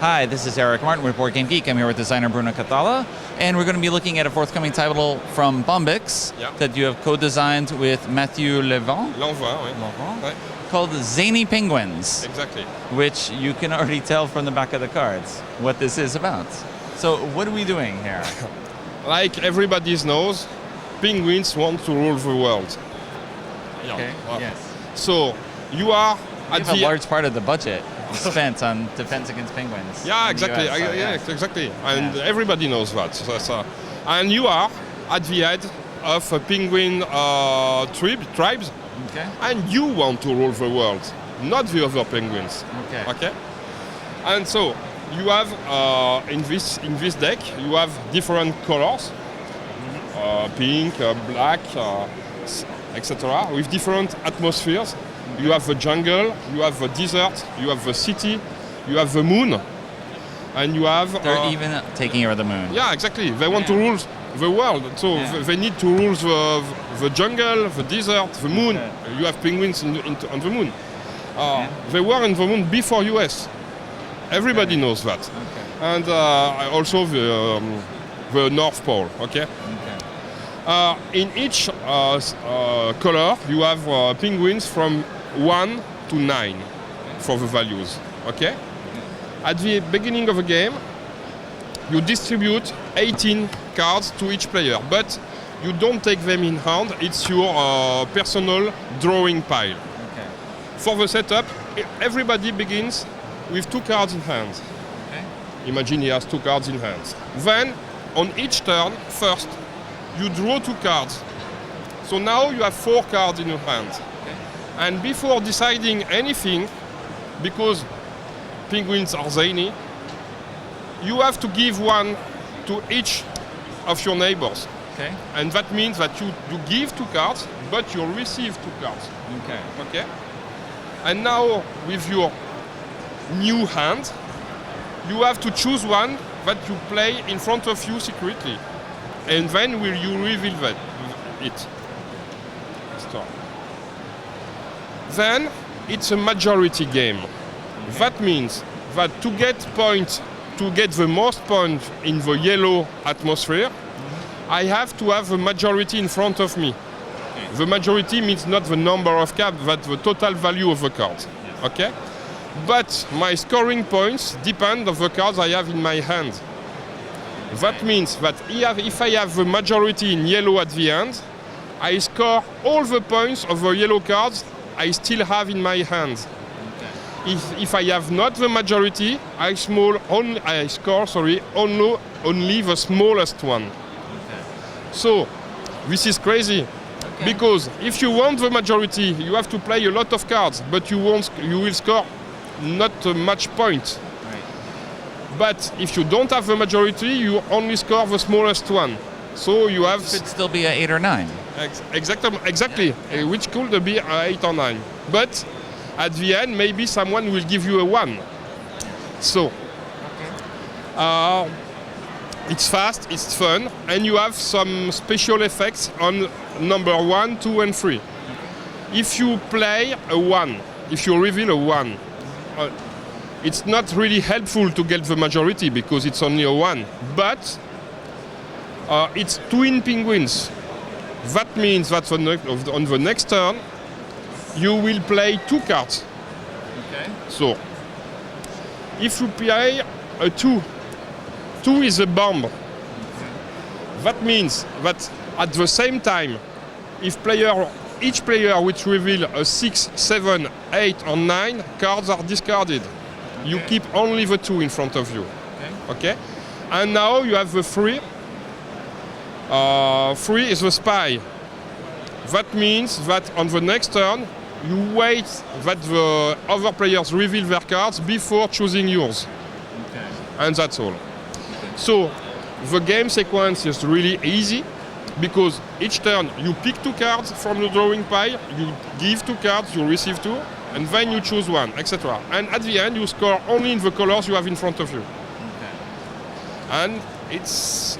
Hi, this is Eric Martin with BoardGameGeek. I'm here with designer Bruno Cathala, and we're going to be looking at a forthcoming title from Bombix that you have co-designed with Mathieu Levent. Ouais. Called Zany Penguins. Exactly. Which you can already tell from the back of the cards what this is about. So what are we doing here? Like everybody knows, penguins want to rule the world. Okay. Yes. So you are at a large part of the budget spent on defense against penguins. Yeah, exactly. Exactly. And everybody knows that. And you are at the head of a penguin tribes. Okay. And you want to rule the world, not the other penguins. Okay. And so you have in this deck you have different colors, pink, black, etc. With different atmospheres. You have the jungle, you have the desert, you have the city, you have the moon, and you have... They're even taking over the moon. Yeah, exactly. They want to rule the world, so they need to rule the jungle, the desert, the moon. You have penguins on the moon. They were in the moon before US. Everybody knows that. And also the North Pole, okay? In each color, you have penguins from 1 to 9 for the values, okay? At the beginning of the game, you distribute 18 cards to each player, but you don't take them in hand, it's your personal drawing pile. Okay. For the setup, everybody begins with 2 cards in hand. Okay. Imagine he has 2 cards in hand. Then, on each turn, first, you draw 2 cards. So now you have 4 cards in your hand. Okay. And before deciding anything, because penguins are zany, you have to give one to each of your neighbors. Okay. And that means that you give 2 cards, but you receive 2 cards. Okay? And now, with your new hand, you have to choose one that you play in front of you secretly. And then will you reveal it. Stop. Then it's a majority game. Okay. That means that to get the most points in the yellow atmosphere, I have to have a majority in front of me. Okay. The majority means not the number of cards, but the total value of the cards. Yes. Okay? But my scoring points depend on the cards I have in my hand. That means that if I have the majority in yellow at the end, I score all the points of the yellow cards I still have in my hand. Okay. If I have not the majority, I score only the smallest one. Okay. So this is crazy. Okay. Because if you want the majority, you have to play a lot of cards, but you will score not much point. But if you don't have the majority, you only score the smallest one. So you have... It could still be an 8 or 9. Exactly. Which could be 8 or 9. But at the end, maybe someone will give you a 1. So, it's fast, it's fun, and you have some special effects on number 1, 2, and 3. If you play a 1, if you reveal a 1, it's not really helpful to get the majority because it's only a 1. But it's twin penguins. That means that on the next turn, you will play 2 cards. Okay. So, if you play a 2, 2 is a bomb. Okay. That means that at the same time, if each player which reveal a 6, 7, 8, or 9 cards are discarded. Okay. You keep only the 2 in front of you. Okay? And now you have the 3. 3 is the spy. That means that on the next turn, you wait that the other players reveal their cards before choosing yours. Okay. And that's all. So the game sequence is really easy because each turn you pick 2 cards from the drawing pile, you give 2 cards, you receive 2, and then you choose 1, etc. And at the end you score only in the colors you have in front of you. Okay. And it's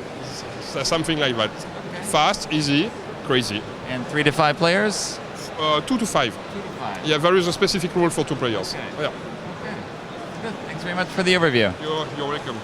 something like that. Okay. Fast, easy, crazy. And 3 to 5 players? 2 to 5. 2 to 5. Yeah, there is a specific rule for 2 players. Okay. Yeah. Okay. Good. Thanks very much for the overview. You're welcome.